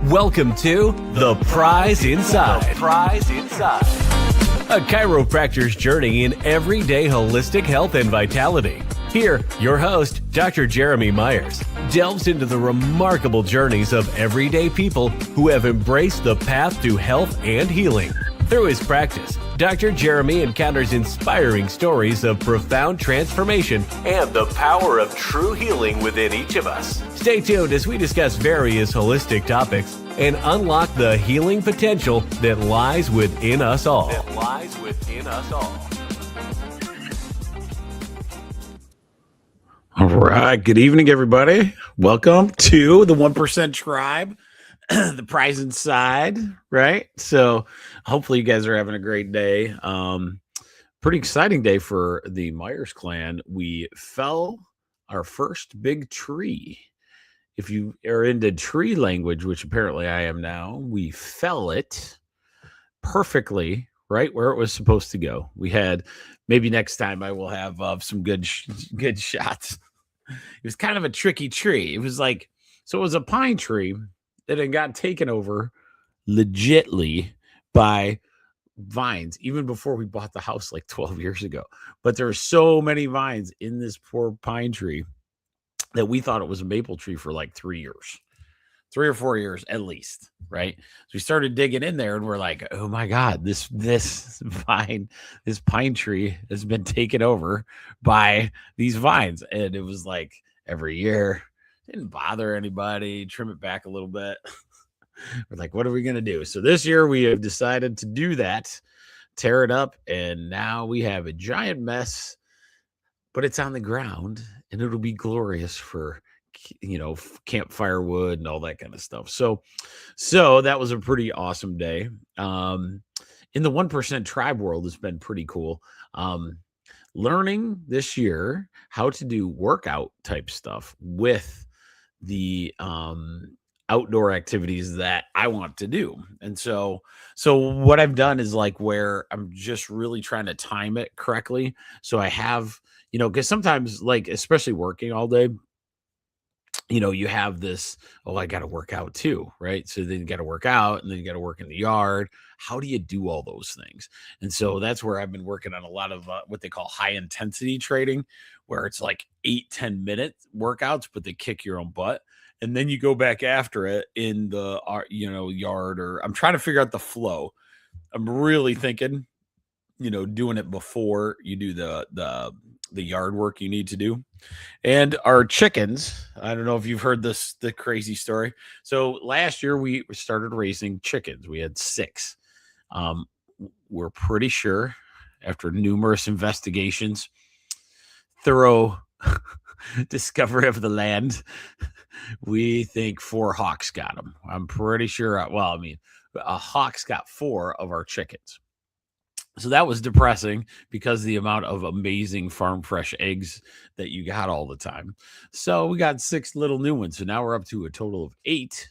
Welcome to The Prize Inside. The Prize Inside. A chiropractor's journey in everyday holistic health and vitality. Here, your host, Dr. Jeremy Myers, delves into the remarkable journeys of everyday people who have embraced the path to health and healing. Through his practice, Dr. Jeremy encounters inspiring stories of profound transformation and the power of true healing within each of us. Stay tuned as we discuss various holistic topics and unlock the healing potential that lies within us all. All right. Good evening, everybody. Welcome to the 1% Tribe, the prize inside, right? So hopefully you guys are having a great day. Pretty exciting day for the Myers clan. We fell our first big tree. If you are into tree language, which apparently I am now, we fell it perfectly right where it was supposed to go. We had, maybe next time I will have some good shots. It was kind of a tricky tree. It was like, so it was a pine tree that had got taken over legitly by vines, even before we bought the house like 12 years ago. But there were so many vines in this poor pine tree that we thought it was a maple tree for like 3 or 4 years at least, right? So we started digging in there and we're like, oh my God, this pine tree has been taken over by these vines. And it was like every year, didn't bother anybody, trim it back a little bit. We're like, what are we going to do? So this year we have decided to do that, tear it up. And now we have a giant mess, but it's on the ground and it'll be glorious for, campfire wood and all that kind of stuff. So that was a pretty awesome day. In the 1% Tribe world, it's been pretty cool. Learning this year how to do workout type stuff with the outdoor activities that I want to do. And so what I've done is like where I'm just really trying to time it correctly. So I have, because sometimes, like, especially working all day, you have this, I got to work out too, right? So then you got to work out and then you got to work in the yard. How do you do all those things? And so that's where I've been working on a lot of what they call high intensity training, where it's like 8-10 minute workouts, but they kick your own butt. And then you go back after it in the, yard, or I'm trying to figure out the flow. I'm really thinking, doing it before you do the yard work you need to do. And our chickens, I don't know if you've heard the crazy story. So last year we started raising chickens. We had 6. We're pretty sure, after numerous investigations, thorough discovery of the land, we think 4 hawks got them. I'm pretty sure. A hawk's got 4 of our chickens. So that was depressing because the amount of amazing farm fresh eggs that you got all the time. So we got 6 little new ones. So now we're up to a total of 8,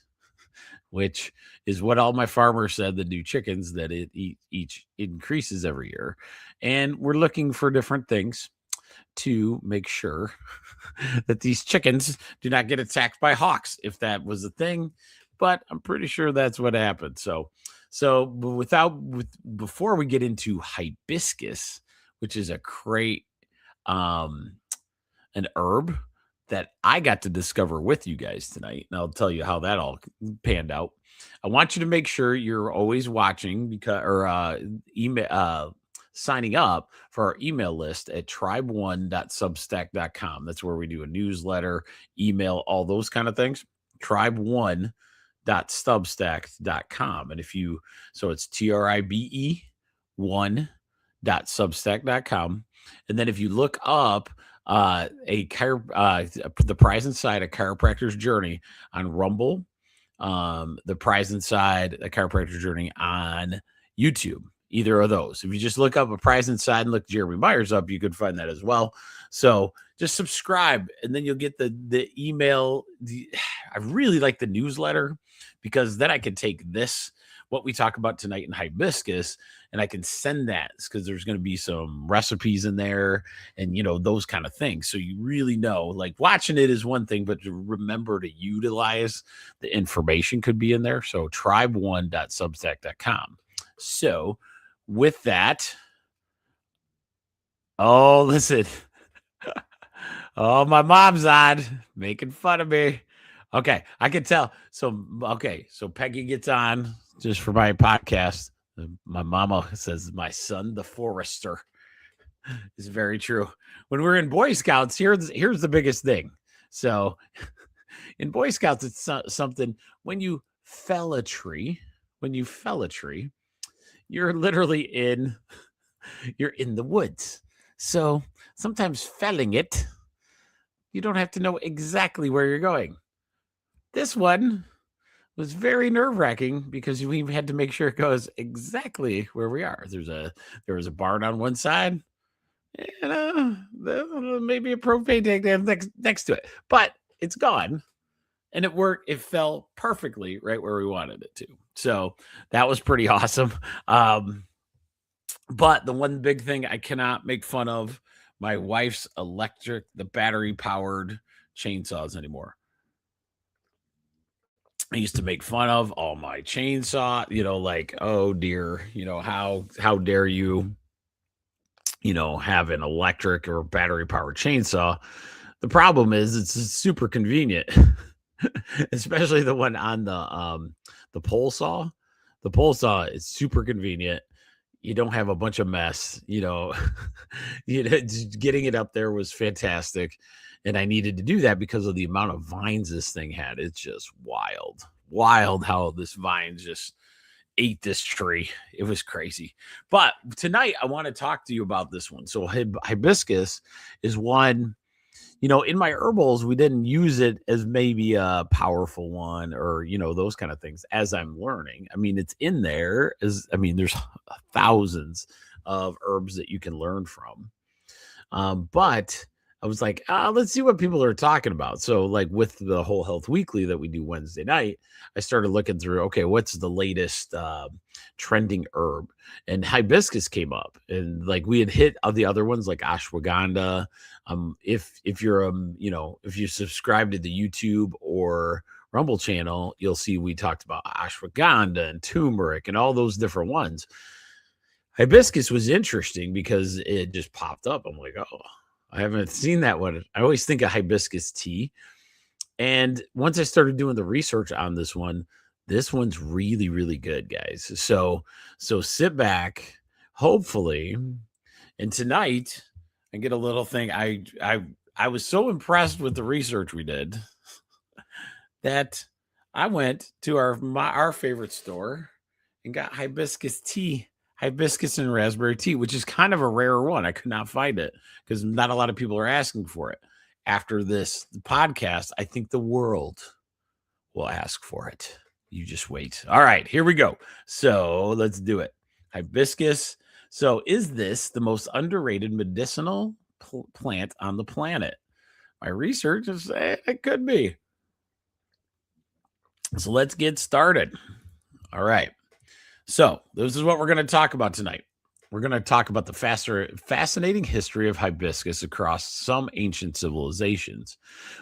which is what all my farmers said, the new chickens, that it each increases every year. And we're looking for different things to make sure that these chickens do not get attacked by hawks, if that was a thing. But I'm pretty sure that's what happened. So before we get into hibiscus, which is a great an herb that I got to discover with you guys tonight, and I'll tell you how that all panned out. I want you to make sure you're always watching signing up for our email list at tribe1.substack.com. That's where we do a newsletter, email, all those kind of things. tribe1.substack.com. And so it's tribe1.substack.com. And then if you look up the prize inside a chiropractor's journey on Rumble, the prize inside a chiropractor's journey on YouTube, either of those. If you just look up A Prize Inside and look Jeremy Myers up, you could find that as well. So just subscribe, and then you'll get the email. I really like the newsletter, because then I can take what we talk about tonight in hibiscus, and I can send that, because there's going to be some recipes in there and, those kind of things. So you really know, like, watching it is one thing, but to remember to utilize the information could be in there. So tribe1.substack.com. So with that, listen, my mom's on making fun of me. Okay, I can tell. So Peggy gets on just for my podcast. My mama says, my son, the forester, is very true. When we're in Boy Scouts, here's the biggest thing. So in Boy Scouts, it's something, when you fell a tree, you're literally in the woods. So sometimes felling it, you don't have to know exactly where you're going. This one was very nerve-wracking, because we had to make sure it goes exactly where we are. There was a barn on one side, and maybe a propane tank next to it, but it's gone, and it worked. It fell perfectly right where we wanted it to. So that was pretty awesome. But the one big thing I cannot make fun of my wife's the battery-powered chainsaws anymore. I used to make fun of all my chainsaw, like, oh dear, how dare you, have an electric or battery powered chainsaw. The problem is it's super convenient, especially the one on the pole saw. The pole saw is super convenient. You don't have a bunch of mess, getting it up there was fantastic. And I needed to do that because of the amount of vines this thing had. It's just wild how this vine just ate this tree. It was crazy. But tonight I want to talk to you about this one. So hibiscus is one, in my herbals, we didn't use it as maybe a powerful one, or, those kind of things, as I'm learning. I mean, it's in there. There's thousands of herbs that you can learn from. But I was like, let's see what people are talking about. So, like, with the Whole Health Weekly that we do Wednesday night, I started looking through, okay, what's the latest trending herb? And hibiscus came up, and like we had hit the other ones like ashwagandha. If you're if you subscribe to the YouTube or Rumble channel, you'll see we talked about ashwagandha and turmeric and all those different ones. Hibiscus was interesting because it just popped up. I'm like, oh, I haven't seen that one. I always think of hibiscus tea. And once I started doing the research on this one's really, really good, guys. So sit back, hopefully. And tonight I get a little thing. I was so impressed with the research we did that I went to our favorite store and got hibiscus tea. Hibiscus and raspberry tea, which is kind of a rare one. I could not find it because not a lot of people are asking for it. After this podcast, I think the world will ask for it. You just wait. All right, here we go. So let's do it. Hibiscus. So is this the most underrated medicinal plant on the planet? My research is saying it could be. So let's get started. All right. So this is what we're going to talk about tonight. We're going to talk about the fascinating history of hibiscus across some ancient civilizations,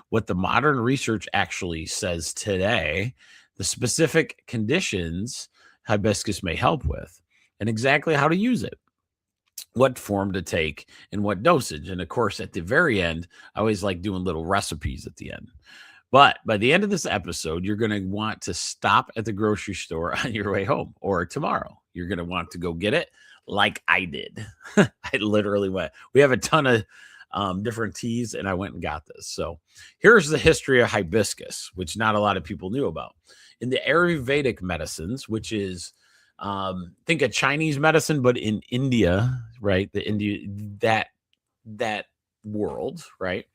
what the modern research actually says today, the specific conditions hibiscus may help with, and exactly how to use it, what form to take, and what dosage. And of course, at the very end, I always like doing little recipes at the end. But by the end of this episode, you're going to want to stop at the grocery store on your way home, or tomorrow. You're going to want to go get it like I did. I literally went. We have a ton of different teas, and I went and got this. So here's the history of hibiscus, which not a lot of people knew about. In the Ayurvedic medicines, which is, think of Chinese medicine, but in India, right? That world, right?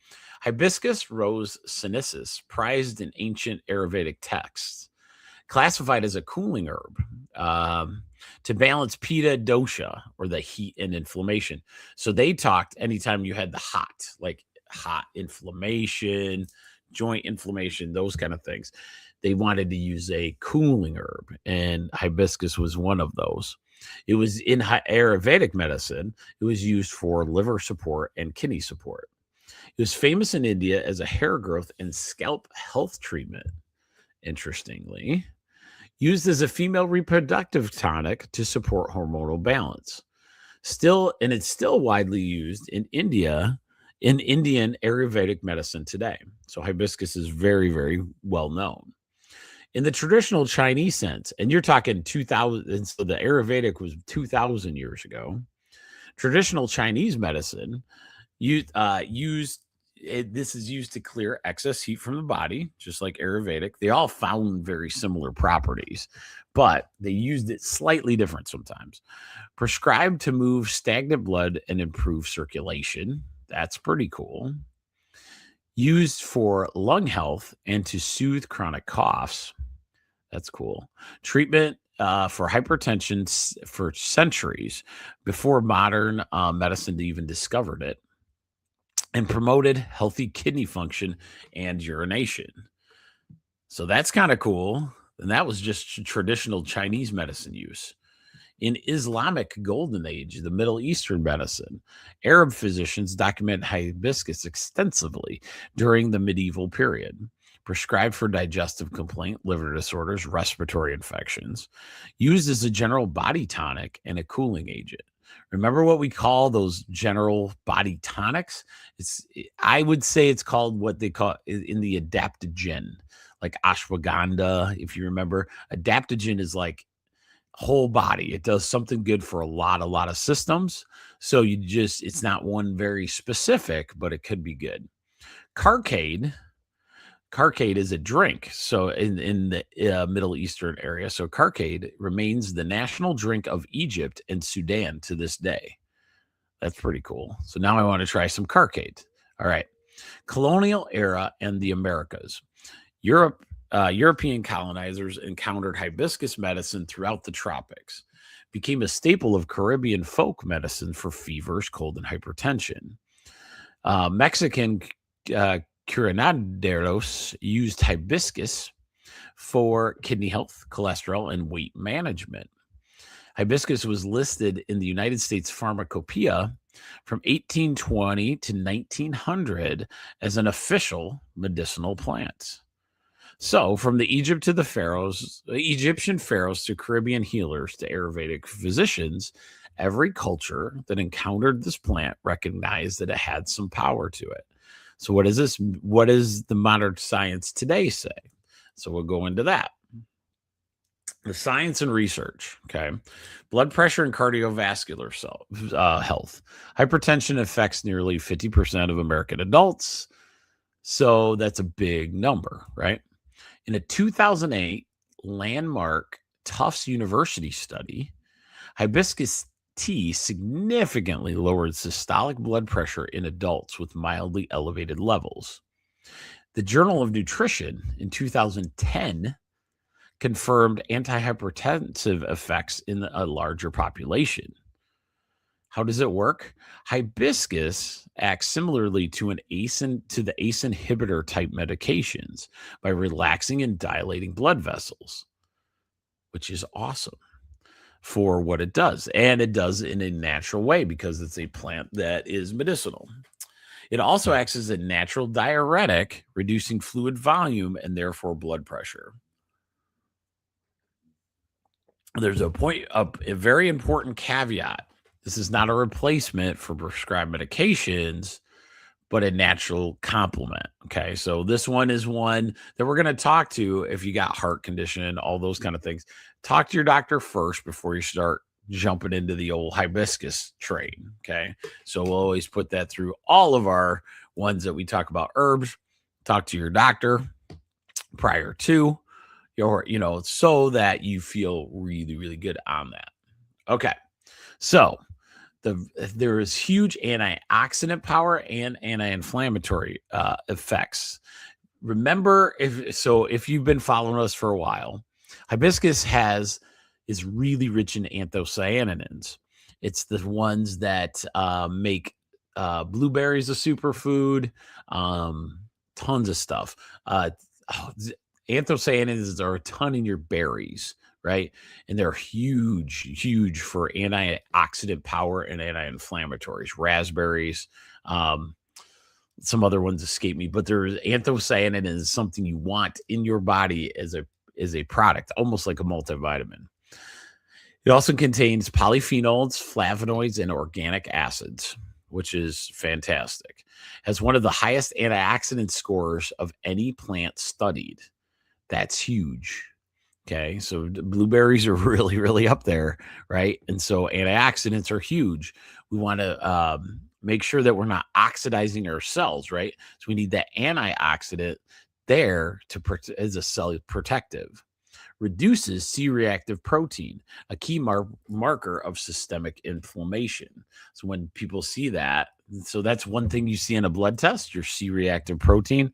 Hibiscus rose sinensis, prized in ancient Ayurvedic texts, classified as a cooling herb, to balance pitta dosha, or the heat and inflammation. So they talked anytime you had the hot, like hot inflammation, joint inflammation, those kind of things, they wanted to use a cooling herb, and hibiscus was one of those. It was in Ayurvedic medicine. It was used for liver support and kidney support. It was famous in India as a hair growth and scalp health treatment, interestingly. Used as a female reproductive tonic to support hormonal balance. It's still widely used in India, in Indian Ayurvedic medicine today. So hibiscus is very, very well known. In the traditional Chinese sense, and you're talking 2000, and so the Ayurvedic was 2,000 years ago. Traditional Chinese medicine this is used to clear excess heat from the body, just like Ayurvedic. They all found very similar properties, but they used it slightly different sometimes. Prescribed to move stagnant blood and improve circulation. That's pretty cool. Used for lung health and to soothe chronic coughs. That's cool. Treatment for hypertension for centuries before modern medicine even discovered it, and promoted healthy kidney function and urination. So that's kind of cool. And that was just traditional Chinese medicine use. In Islamic Golden Age, the Middle Eastern medicine, Arab physicians document hibiscus extensively during the medieval period. Prescribed for digestive complaint, liver disorders, respiratory infections. Used as a general body tonic and a cooling agent. Remember what we call those general body tonics? I would say it's called what they call in the adaptogen, like ashwagandha. If you remember, adaptogen is like whole body. It does something good for a lot of systems. So it's not one very specific, but it could be good. Carcade is a drink. So in the Middle Eastern area, so carcade remains the national drink of Egypt and Sudan to this day. That's pretty cool. So now I want to try some carcade. All right. Colonial era and the Americas. European colonizers encountered hibiscus medicine throughout the tropics. Became a staple of Caribbean folk medicine for fevers, cold, and hypertension. Mexican curanderos used hibiscus for kidney health, cholesterol, and weight management. Hibiscus was listed in the United States Pharmacopoeia from 1820 to 1900 as an official medicinal plant. So, from the Egyptian pharaohs to Caribbean healers to Ayurvedic physicians, every culture that encountered this plant recognized that it had some power to it. So what is this? What does the modern science today say? So we'll go into that. The science and research, okay? Blood pressure and cardiovascular health. Hypertension affects nearly 50% of American adults. So that's a big number, right? In a 2008 landmark Tufts University study, hibiscus tea significantly lowered systolic blood pressure in adults with mildly elevated levels. The Journal of Nutrition in 2010 confirmed antihypertensive effects in a larger population. How does it work? Hibiscus acts similarly to the ACE inhibitor type medications by relaxing and dilating blood vessels, which is awesome for what it does. And it does in a natural way because it's a plant that is medicinal. It also acts as a natural diuretic, reducing fluid volume and therefore blood pressure. There's a very important caveat. This is not a replacement for prescribed medications, but a natural complement. Okay. So this one is one that we're going to talk to if you got heart condition, all those kind of things. Talk to your doctor first before you start jumping into the old hibiscus train. Okay. So we'll always put that through all of our ones that we talk about herbs. Talk to your doctor prior to so that you feel really, really good on that. Okay. So there is huge antioxidant power and anti-inflammatory effects. Remember, if you've been following us for a while, hibiscus has is really rich in anthocyanins. It's the ones that make blueberries a superfood, tons of stuff. Oh, anthocyanins are a ton in your berries, right? And they're huge for antioxidant power and anti-inflammatories. Raspberries, um, some other ones escape me, but there's anthocyanin is something you want in your body as a product, almost like a multivitamin. It also contains polyphenols, flavonoids, and organic acids, which is fantastic. Has one of the highest antioxidant scores of any plant studied. That's huge. Okay, so blueberries are really up there, right? And so antioxidants are huge. We want to make sure that we're not oxidizing our cells, right? So we need that antioxidant there as a cell protective. Reduces C-reactive protein, a key marker of systemic inflammation. So when people see that, so that's one thing you see in a blood test, your C-reactive protein,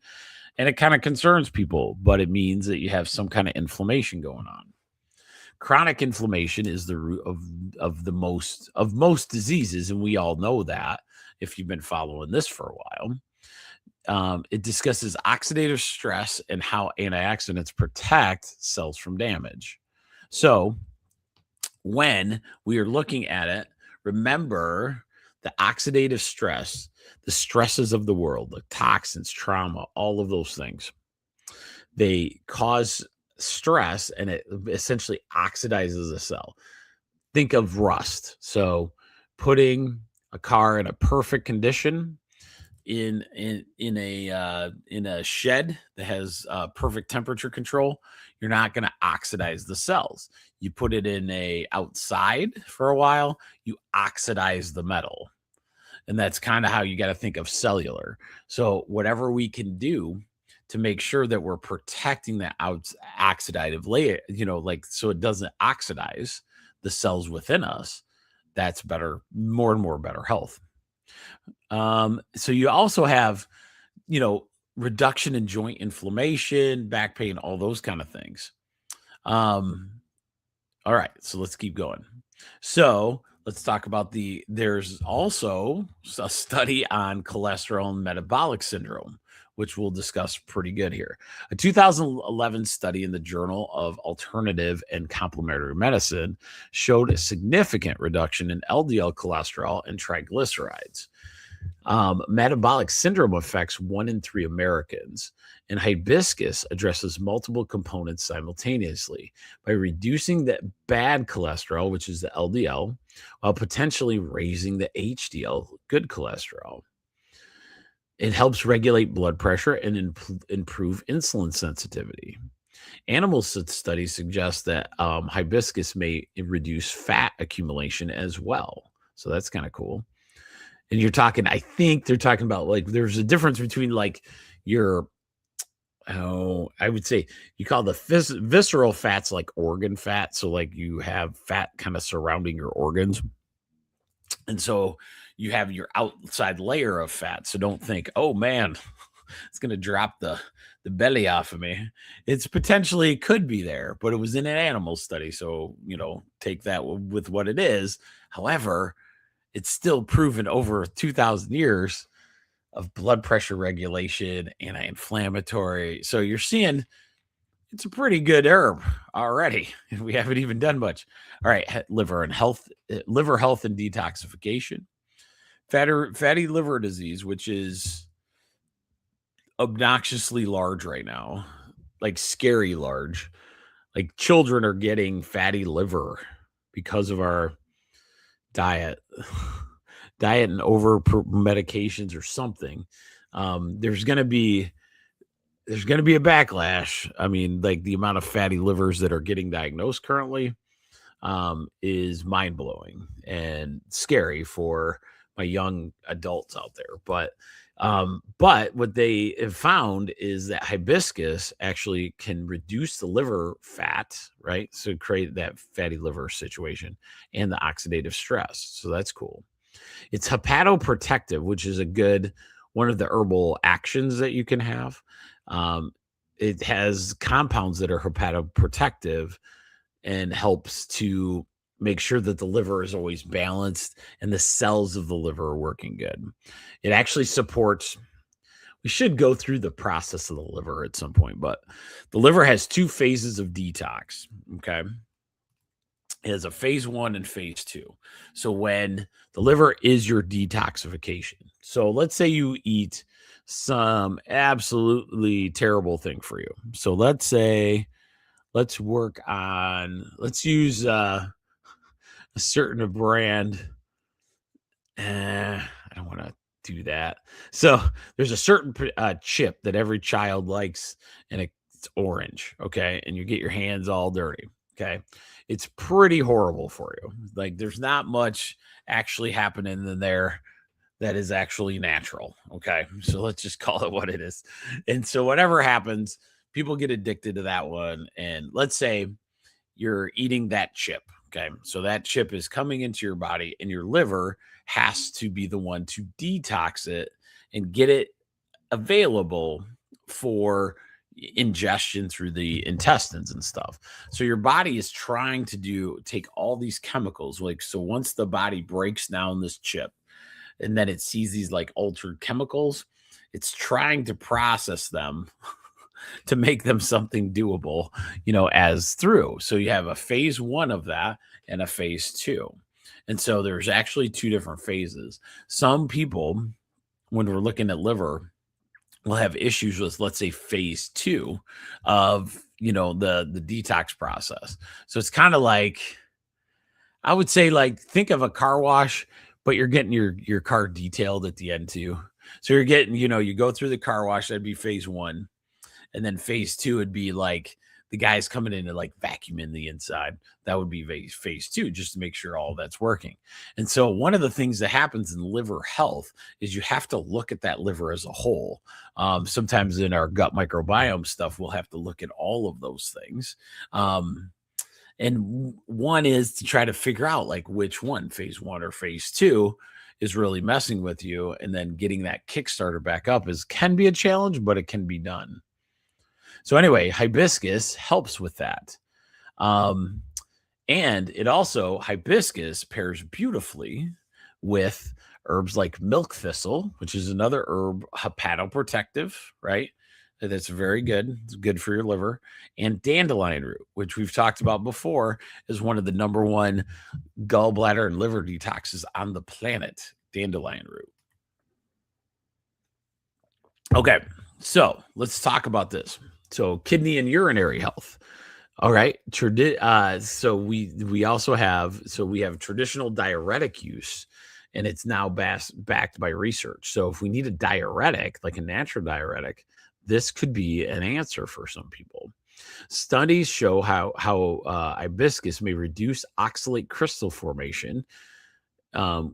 and it kind of concerns people, but it means that you have some kind of inflammation going on. Chronic inflammation is the root of most diseases, and we all know that if you've been following this for a while. It discusses oxidative stress and how antioxidants protect cells from damage. So when we are looking at it, remember the oxidative stress, the stresses of the world, the toxins, trauma, all of those things, they cause stress and it essentially oxidizes a cell. Think of rust. So putting a car in a perfect condition in a shed that has perfect temperature control, you're not going to oxidize the cells. You put it in a outside for a while, you oxidize the metal. And that's kind of how you got to think of cellular. So whatever we can do to make sure that we're protecting that oxidative layer, so it doesn't oxidize the cells within us, that's better, more and more better health. So you also have, reduction in joint inflammation, back pain, all those kind of things. All right, so let's keep going. So let's talk about there's also a study on cholesterol and metabolic syndrome, which we'll discuss pretty good here. A 2011 study in the Journal of Alternative and Complementary Medicine showed a significant reduction in LDL cholesterol and triglycerides. Metabolic syndrome affects 1 in 3 Americans, and hibiscus addresses multiple components simultaneously by reducing the bad cholesterol, which is the LDL, while potentially raising the HDL, good cholesterol. It helps regulate blood pressure and improve insulin sensitivity. Animal studies suggest that hibiscus may reduce fat accumulation as well. So that's kind of cool. And I think they're talking about there's a difference between I would say you call the visceral fats like organ fat. So you have fat kind of surrounding your organs. And so you have your outside layer of fat. So don't think, oh man, it's going to drop the belly off of me. It's potentially could be there, but it was in an animal study. So, take that with what it is. However, it's still proven over 2,000 years of blood pressure regulation, anti-inflammatory. So you're seeing it's a pretty good herb already. We haven't even done much. All right, liver health and detoxification. Fatty liver disease, which is obnoxiously large right now, like scary large. Like children are getting fatty liver because of our diet and over medications or something. There's going to be a backlash. I mean, the amount of fatty livers that are getting diagnosed currently is mind-blowing and scary for my young adults out there. But what they have found is that hibiscus actually can reduce the liver fat, right? So create that fatty liver situation and the oxidative stress. So that's cool. It's hepatoprotective, which is one of the herbal actions that you can have. It has compounds that are hepatoprotective and helps to make sure that the liver is always balanced and the cells of the liver are working good. It actually supports, we should go through the process of the liver at some point, but the liver has 2 phases of detox. Okay. It has a phase 1 and phase 2. So when the liver is your detoxification. So let's say you eat some absolutely terrible thing for you. So let's say, let's use a certain brand. I don't want to do that. So there's a certain chip that every child likes, and it's orange. Okay. And you get your hands all dirty. Okay. It's pretty horrible for you. Like, there's not much actually happening in there that is actually natural. Okay. So let's just call it what it is. And so whatever happens, people get addicted to that one. And let's say you're eating that chip. Okay. So that chip is coming into your body, and your liver has to be the one to detox it and get it available for ingestion through the intestines and stuff. So your body is trying to take all these chemicals. Like, so once the body breaks down this chip and then it sees these like altered chemicals, it's trying to process them to make them something doable, as through. So you have a phase 1 of that and a phase 2. And so there's actually 2 different phases. Some people, when we're looking at liver, will have issues with, let's say, phase 2 of, the detox process. So it's kind of like, I would say, like, think of a car wash, but you're getting your car detailed at the end too. So you're getting, you go through the car wash, that'd be phase 1. And then phase 2 would be like the guys coming in and like vacuuming the inside. That would be phase 2, just to make sure all that's working. And so one of the things that happens in liver health is you have to look at that liver as a whole. Sometimes in our gut microbiome stuff, we'll have to look at all of those things. And one is to try to figure out like which one, phase 1 or phase 2, is really messing with you. And then getting that Kickstarter back up can be a challenge, but it can be done. So anyway, hibiscus helps with that. And hibiscus pairs beautifully with herbs like milk thistle, which is another herb, hepatoprotective, right? That's very good. It's good for your liver. And dandelion root, which we've talked about before, is one of the number 1 gallbladder and liver detoxes on the planet. Dandelion root. Okay, so let's talk about this. So kidney and urinary health. All right. So we also have traditional diuretic use, and it's now backed by research. So if we need a diuretic, like a natural diuretic, this could be an answer for some people. Studies show how hibiscus may reduce oxalate crystal formation,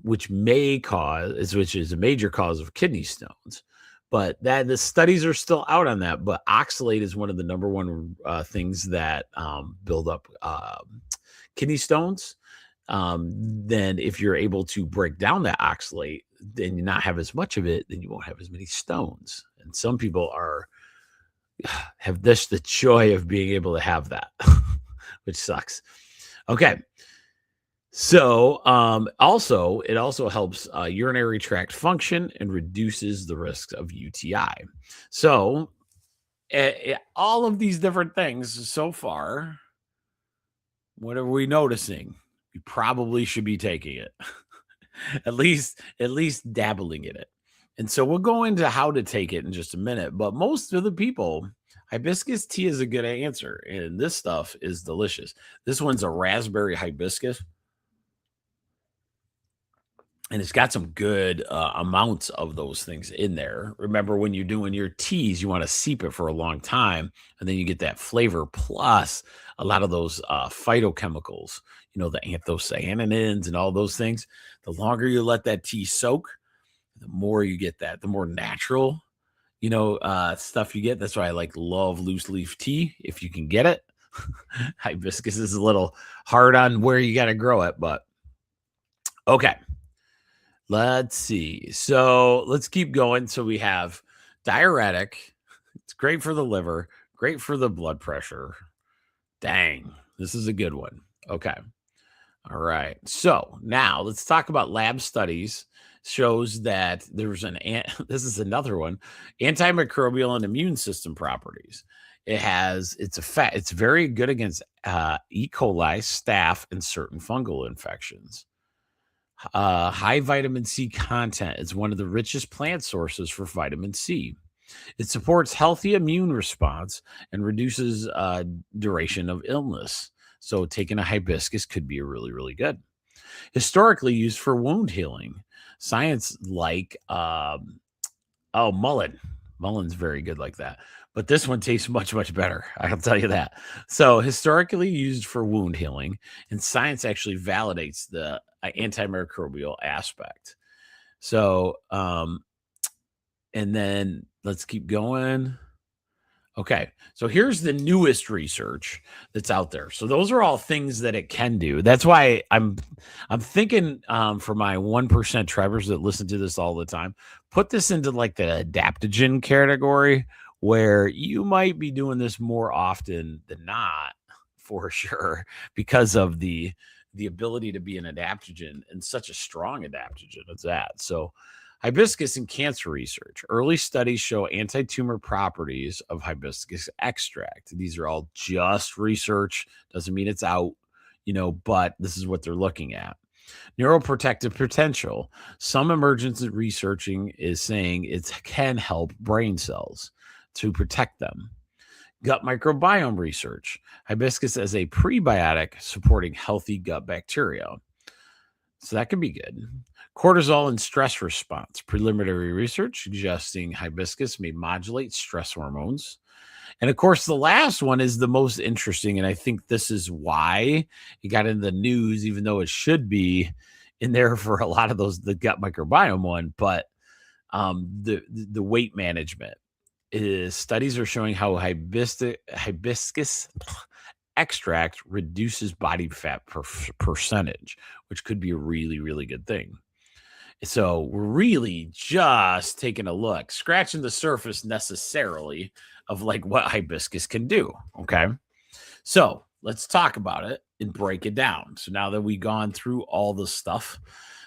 which is a major cause of kidney stones. But the studies are still out on that. But oxalate is one of the number 1 things that build up kidney stones. Then if you're able to break down that oxalate, then you not have as much of it, then you won't have as many stones. And some people have the joy of being able to have that, which sucks. Okay. So it also helps urinary tract function and reduces the risk of UTI. So all of these different things so far, what are we noticing? You probably should be taking it, at least dabbling in it. And so we'll go into how to take it in just a minute. But most of the people, hibiscus tea is a good answer. And this stuff is delicious. This one's a raspberry hibiscus. And it's got some good amounts of those things in there. Remember, when you're doing your teas, you want to steep it for a long time, and then you get that flavor plus a lot of those phytochemicals, the anthocyanins and all those things. The longer you let that tea soak, the more you get that, the more natural, stuff you get. That's why I love loose leaf tea if you can get it. Hibiscus is a little hard on where you got to grow it, but okay. Let's see. So let's keep going. So we have diuretic. It's great for the liver, great for the blood pressure. Dang, This is a good one. Okay. All right. So now let's talk about lab studies shows that there's this is another one, antimicrobial and immune system properties. It's very good against E. coli, staph, and certain fungal infections. High vitamin C content is one of the richest plant sources for vitamin C. It supports healthy immune response and reduces duration of illness. So taking a hibiscus could be really, really good. Historically used for wound healing. Science like mullein. Mullei's very good like that. But this one tastes much, much better. I'll tell you that. So historically used for wound healing, and science actually validates the antimicrobial aspect. So, and then let's keep going. Okay, so here's the newest research that's out there. So those are all things that it can do. That's why I'm thinking for my 1% tribers that listen to this all the time, put this into like the adaptogen category, where you might be doing this more often than not, for sure, because of the ability to be an adaptogen, and such a strong adaptogen as that. So hibiscus in cancer research. Early studies show anti-tumor properties of hibiscus extract. These are all just research. Doesn't mean it's out, but this is what they're looking at. Neuroprotective potential. Some emergence researching is saying it can help brain cells to protect them. Gut microbiome research. Hibiscus as a prebiotic supporting healthy gut bacteria. So that could be good. Cortisol and stress response. Preliminary research suggesting hibiscus may modulate stress hormones. And of course, the last one is the most interesting. And I think this is why it got in the news, even though it should be in there for a lot of those, the gut microbiome one. But the weight management is studies are showing how hibiscus extract reduces body fat percentage, which could be a really, really good thing. So we're really just taking a look, scratching the surface necessarily of like what hibiscus can do. Okay. So let's talk about it and break it down. So now that we've gone through all the stuff,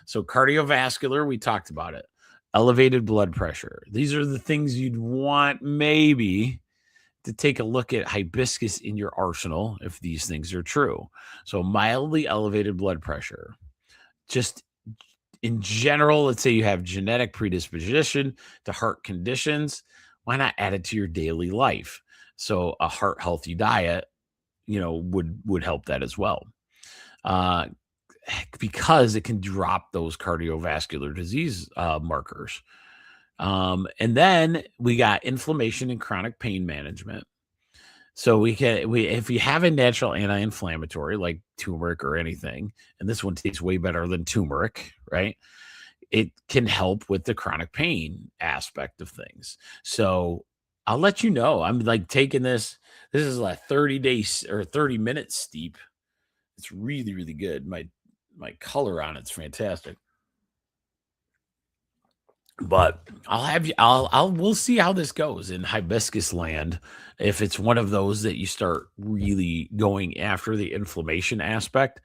so cardiovascular, we talked about it. Elevated blood pressure. These are the things you'd want maybe to take a look at hibiscus in your arsenal if these things are true. So mildly elevated blood pressure. Just in general, let's say you have genetic predisposition to heart conditions, why not add it to your daily life? So a heart healthy diet, would help that as well. Because it can drop those cardiovascular disease markers. And then we got inflammation and chronic pain management. So if you have a natural anti-inflammatory like turmeric or anything, and this one tastes way better than turmeric, right? It can help with the chronic pain aspect of things. So I'll let you know. I'm like taking this. This is like 30 days or 30 minutes steep. It's really, really good. My color on it's fantastic. But we'll see how this goes in hibiscus land. If it's one of those that you start really going after the inflammation aspect,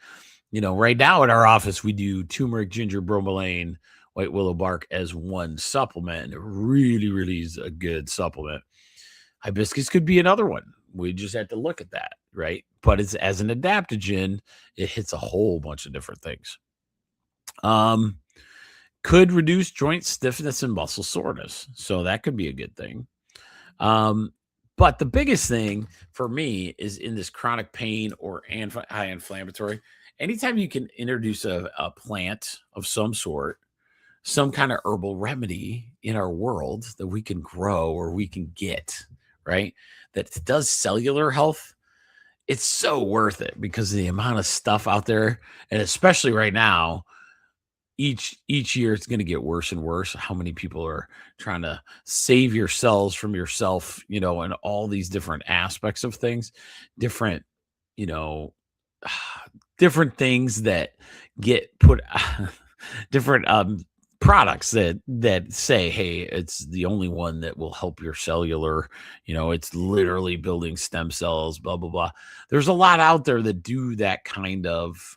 right now at our office, we do turmeric, ginger, bromelain, white willow bark as one supplement. And it really, really is a good supplement. Hibiscus could be another one. We just have to look at that, right? But it's as an adaptogen, it hits a whole bunch of different things. Could reduce joint stiffness and muscle soreness. So that could be a good thing. But the biggest thing for me is in this chronic pain or high inflammatory, anytime you can introduce a plant of some sort, some kind of herbal remedy in our world that we can grow or we can get, right? That does cellular health, it's so worth it because of the amount of stuff out there. And especially right now, each year it's going to get worse and worse. How many people are trying to save your cells from yourself, and all these different aspects of things, different different things that get put products that say, hey, it's the only one that will help your cellular, it's literally building stem cells, blah blah blah. There's a lot out there that do that kind of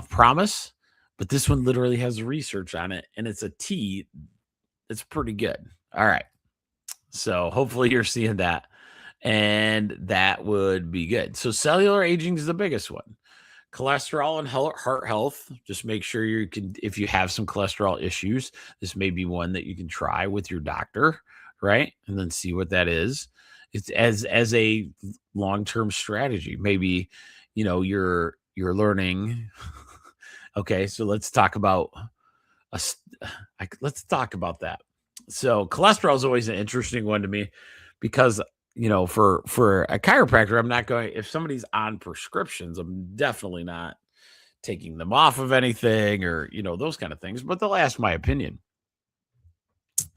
promise, but this one literally has research on it, and it's a tea. It's pretty good. All right, so hopefully you're seeing that, and that would be good. So cellular aging is the biggest one. Cholesterol and heart health. Just make sure you can, if you have some cholesterol issues, this may be one that you can try with your doctor, right? And then see what that is. It's as a long-term strategy. Maybe, you're learning. Okay, so let's talk about let's talk about that. So cholesterol is always an interesting one to me because for a chiropractor, I'm not going, if somebody's on prescriptions, I'm definitely not taking them off of anything or, those kind of things, but they'll ask my opinion.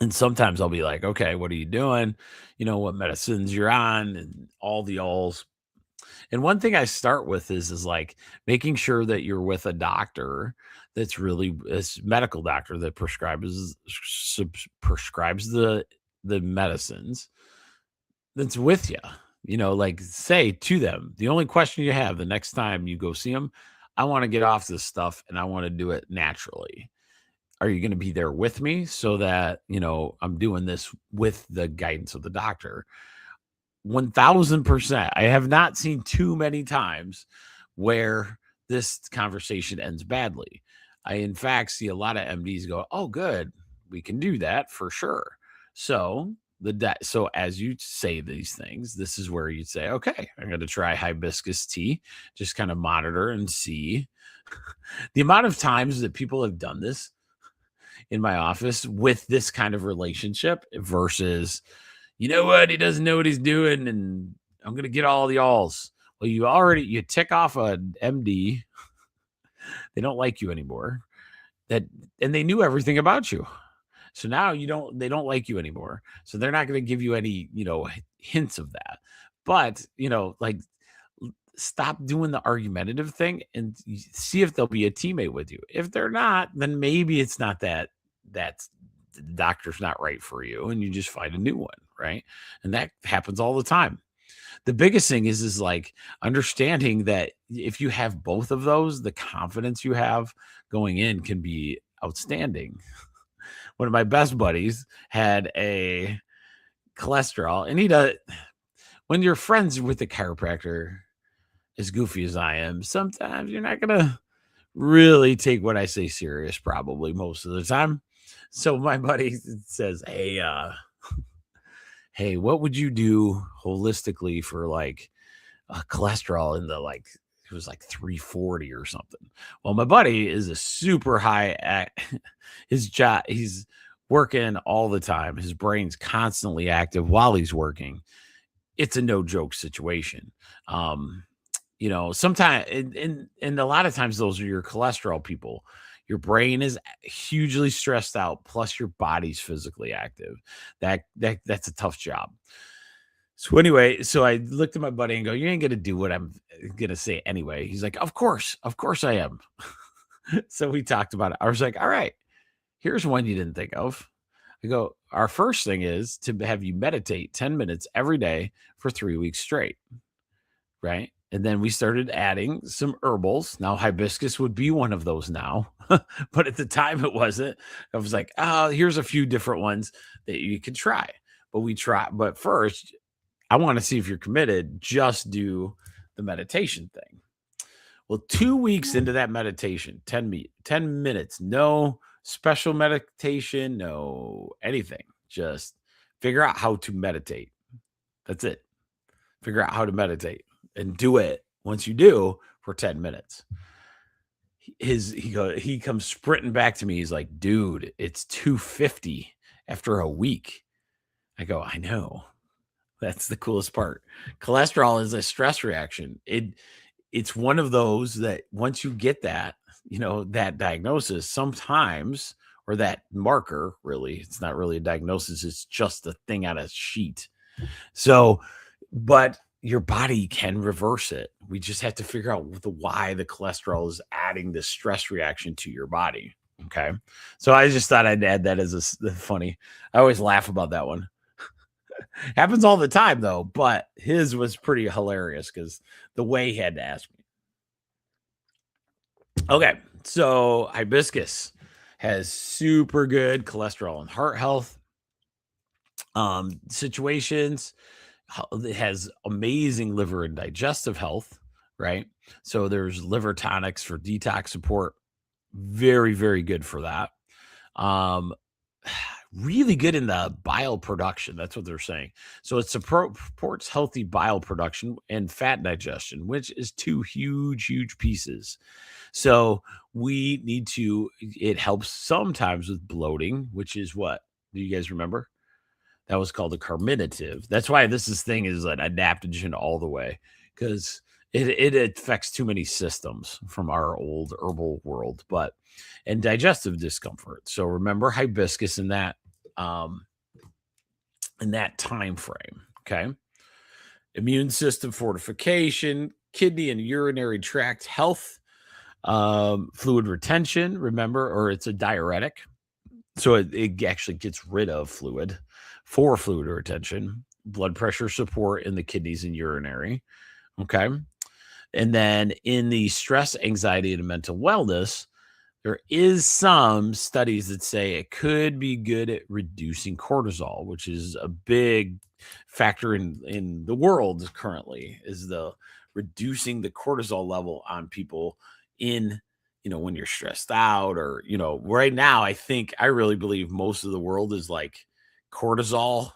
And sometimes I'll be like, okay, what are you doing? What medicines you're on and all the alls. And one thing I start with is like making sure that you're with a doctor that's really a medical doctor that prescribes the medicines that's with you, like say to them, the only question you have the next time you go see them, I want to get off this stuff and I want to do it naturally. Are you going to be there with me so that, I'm doing this with the guidance of the doctor? 1000%. I have not seen too many times where this conversation ends badly. I, in fact, see a lot of MDs go, oh, good, we can do that for sure. So so as you say these things, this is where you'd say, okay, I'm going to try hibiscus tea, just kind of monitor and see the amount of times that people have done this in my office with this kind of relationship versus, he doesn't know what he's doing and I'm going to get all the alls. Well, you tick off an MD. They don't like you anymore and they knew everything about you. So now they don't like you anymore. So they're not going to give you any, hints of that. But, like stop doing the argumentative thing and see if they'll be a teammate with you. If they're not, then maybe it's not that the doctor's not right for you and you just find a new one, right? And that happens all the time. The biggest thing is like understanding that if you have both of those, the confidence you have going in can be outstanding. One of my best buddies had a cholesterol, and when you're friends with the chiropractor, as goofy as I am, sometimes you're not going to really take what I say serious, probably most of the time. So my buddy says, hey, what would you do holistically for like cholesterol in the it was like 340 or something. Well, my buddy is a super high his job. He's working all the time. His brain's constantly active while he's working. It's a no joke situation. Sometimes and a lot of times those are your cholesterol people. Your brain is hugely stressed out, plus your body's physically active. That's a tough job. So anyway, so I looked at my buddy and go, you ain't going to do what I'm going to say anyway. He's like, of course I am. So we talked about it. I was like, all right, here's one you didn't think of. I go, our first thing is to have you meditate 10 minutes every day for 3 weeks straight. Right. And then we started adding some herbals. Now, hibiscus would be one of those now, but at the time it wasn't. I was like, oh, here's a few different ones that you could try. But first, I want to see if you're committed. Just do the meditation thing. Well, 2 weeks into that meditation, 10 minutes, no special meditation, no anything. Just figure out how to meditate. That's it. Figure out how to meditate and do it. Once you do, for 10 minutes. He comes sprinting back to me. He's like, dude, it's 250 after a week. I go, I know. That's the coolest part. Cholesterol is a stress reaction. It's one of those that once you get that, that diagnosis sometimes, or that marker, really, it's not really a diagnosis. It's just a thing on a sheet. So, but your body can reverse it. We just have to figure out why the cholesterol is adding this stress reaction to your body. Okay. So I just thought I'd add that as funny. I always laugh about that one. Happens all the time though, but his was pretty hilarious because the way he had to ask me. Okay. So hibiscus has super good cholesterol and heart health situations. It has amazing liver and digestive health, right? So there's liver tonics for detox support. Very, very good for that. Um, really good in the bile production. That's what they're saying. So it supports healthy bile production and fat digestion, which is two huge, huge pieces. So we need to, it helps sometimes with bloating, which is what? Do you guys remember? That was called a carminative. That's why thing is an adaptogen all the way, because it affects too many systems from our old herbal world, and digestive discomfort. So remember hibiscus in that time frame. Okay. Immune system fortification, kidney and urinary tract health, fluid retention, remember, or it's a diuretic. So it actually gets rid of fluid for fluid retention, blood pressure support in the kidneys and urinary. Okay. And then in the stress, anxiety, and mental wellness, there is some studies that say it could be good at reducing cortisol, which is a big factor in the world currently, is the reducing the cortisol level on people in, when you're stressed out, or, right now, I really believe most of the world is like cortisol.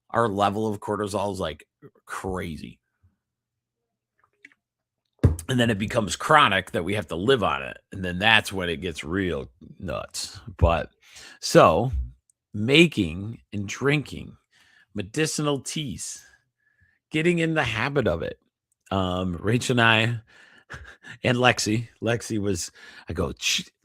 Our level of cortisol is like crazy. And then it becomes chronic that we have to live on it. And then that's when it gets real nuts. But so making and drinking medicinal teas, getting in the habit of it. Rachel and I and Lexi was, I go,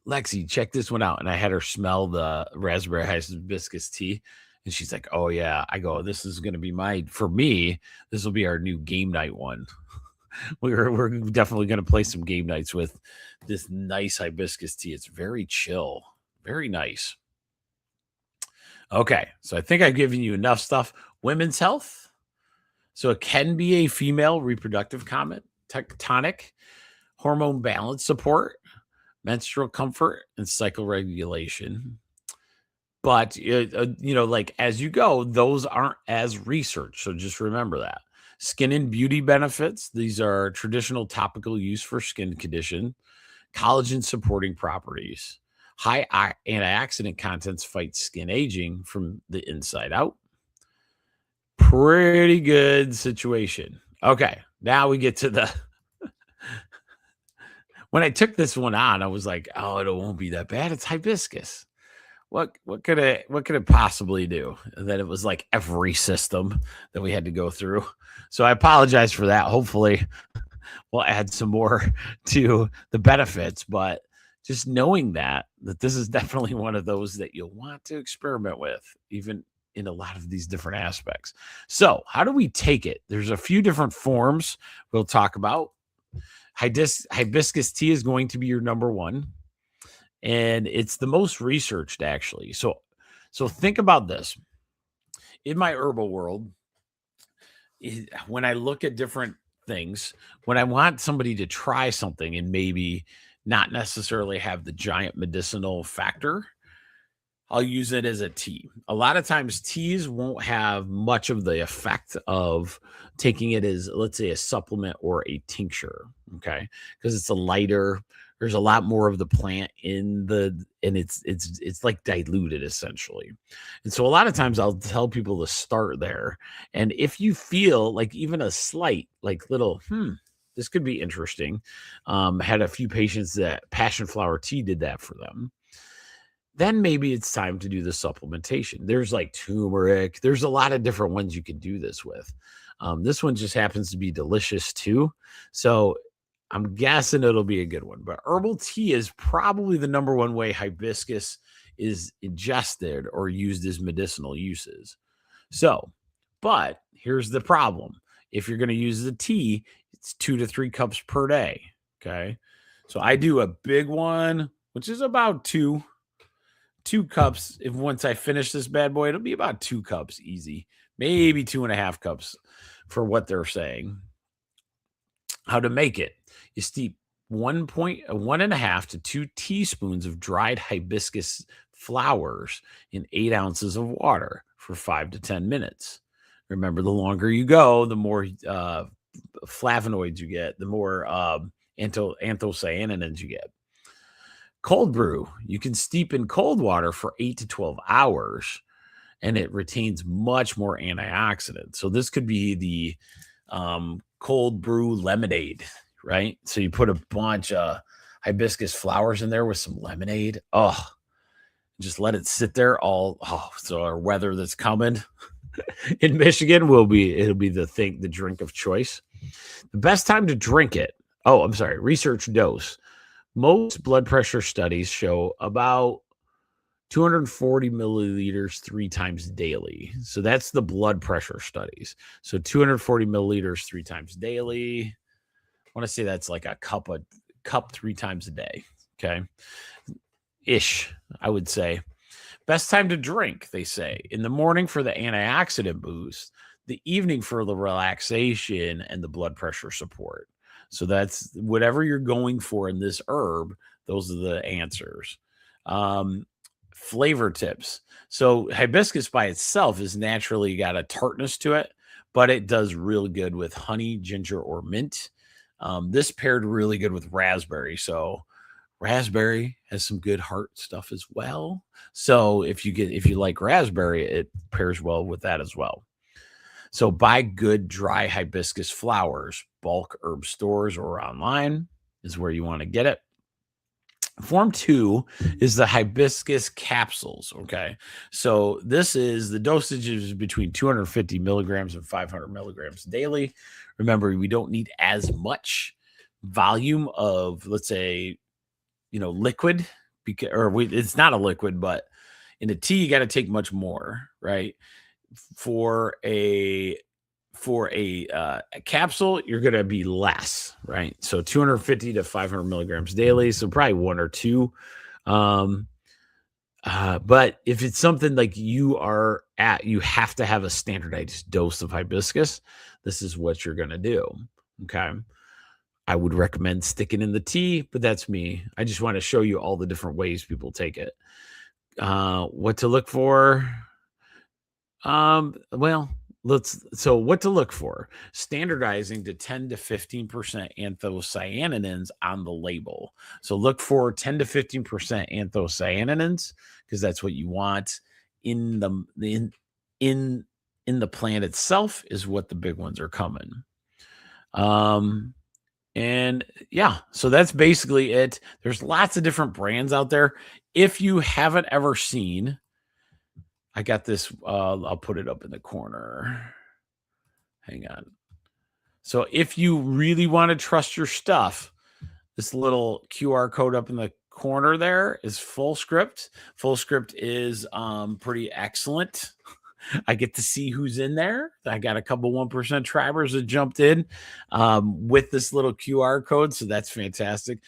Lexi, check this one out. And I had her smell the raspberry hibiscus tea. And she's like, oh yeah. I go, this is going to be for me, this will be our new game night one. We're definitely going to play some game nights with this nice hibiscus tea. It's very chill, very nice. Okay, so I think I've given you enough stuff. Women's health. So it can be a female reproductive tonic, hormone balance support, menstrual comfort, and cycle regulation. But, like as you go, those aren't as researched. So just remember that. Skin and beauty benefits. These are traditional topical use for skin condition. Collagen supporting properties. High antioxidant contents fight skin aging from the inside out. Pretty good situation. Okay, now we get to the... When I took this one on, I was like, oh, it won't be that bad. It's hibiscus. What could it possibly do? And then it was like every system that we had to go through. So I apologize for that. Hopefully we'll add some more to the benefits, but just knowing that this is definitely one of those that you'll want to experiment with, even in a lot of these different aspects. So how do we take it? There's a few different forms we'll talk about. Hibiscus tea is going to be your number one. And it's the most researched, actually. So think about this. In my herbal world, when I look at different things, when I want somebody to try something and maybe not necessarily have the giant medicinal factor, I'll use it as a tea. A lot of times teas won't have much of the effect of taking it as, let's say, a supplement or a tincture, okay? Because it's a lighter, there's a lot more of the plant and it's like diluted essentially. And so a lot of times I'll tell people to start there. And if you feel like even a slight, like little, this could be interesting. Had a few patients that passion flower tea did that for them. Then maybe it's time to do the supplementation. There's like turmeric. There's a lot of different ones you can do this with. This one just happens to be delicious too. So I'm guessing it'll be a good one. But herbal tea is probably the number one way hibiscus is ingested or used as medicinal uses. So, but here's the problem. If you're going to use the tea, it's 2 to 3 cups per day. Okay. So I do a big one, which is about 2. 2 cups. If once I finish this bad boy, it'll be about 2 cups easy, maybe 2.5 cups for what they're saying. How to make it? You steep 1.5 to 2 teaspoons of dried hibiscus flowers in 8 ounces of water for 5 to 10 minutes. Remember, the longer you go, the more flavonoids you get, the more anthocyanins you get. Cold brew. You can steep in cold water for 8 to 12 hours, and it retains much more antioxidants. So this could be the cold brew lemonade, right? So you put a bunch of hibiscus flowers in there with some lemonade. Oh, just let it sit there so our weather that's coming in Michigan it'll be the drink of choice. The best time to drink it. Oh, I'm sorry. Research dose. Most blood pressure studies show about 240 milliliters 3 times daily. So that's the blood pressure studies. So 240 milliliters 3 times daily. I want to say that's like a cup 3 times a day. Okay. Ish, I would say. Best time to drink, they say. In the morning for the antioxidant boost, the evening for the relaxation and the blood pressure support. So that's whatever you're going for in this herb. Those are the answers. Flavor tips. So hibiscus by itself is naturally got a tartness to it, but it does really good with honey, ginger, or mint. This paired really good with raspberry. So raspberry has some good heart stuff as well. So if you like raspberry, it pairs well with that as well. So buy good dry hibiscus flowers. Bulk herb stores or online is where you want to get it. Form 2 is the hibiscus capsules. Okay. So this is the dosage is between 250 milligrams and 500 milligrams daily. Remember, we don't need as much volume of, let's say, liquid, it's not a liquid, but in a tea, you got to take much more, right? For a capsule, you're going to be less, right? So 250 to 500 milligrams daily. So probably 1 or 2. But if it's something like you have to have a standardized dose of hibiscus. This is what you're going to do. Okay. I would recommend sticking in the tea, but that's me. I just want to show you all the different ways people take it. What to look for? What to look for? Standardizing to 10 to 15% anthocyanins on the label. So look for 10 to 15% anthocyanins because that's what you want in the plant itself is what the big ones are coming. And yeah, so that's basically it. There's lots of different brands out there. If you haven't ever seen, I got this, I'll put it up in the corner. Hang on. So if you really want to trust your stuff, this little QR code up in the corner there is Fullscript. Fullscript is pretty excellent. I get to see who's in there. I got a couple 1% tribers that jumped in with this little QR code. So that's fantastic.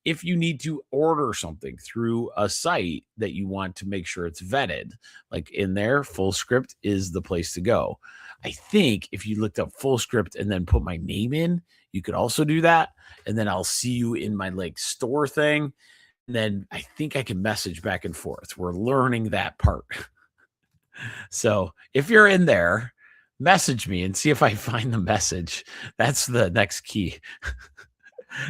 If you need to order something through a site that you want to make sure it's vetted, like in there, Fullscript is the place to go. I think if you looked up Fullscript and then put my name in, you could also do that. And then I'll see you in my store thing. And then I think I can message back and forth. We're learning that part. So if you're in there, message me and see if I find the message. That's the next key.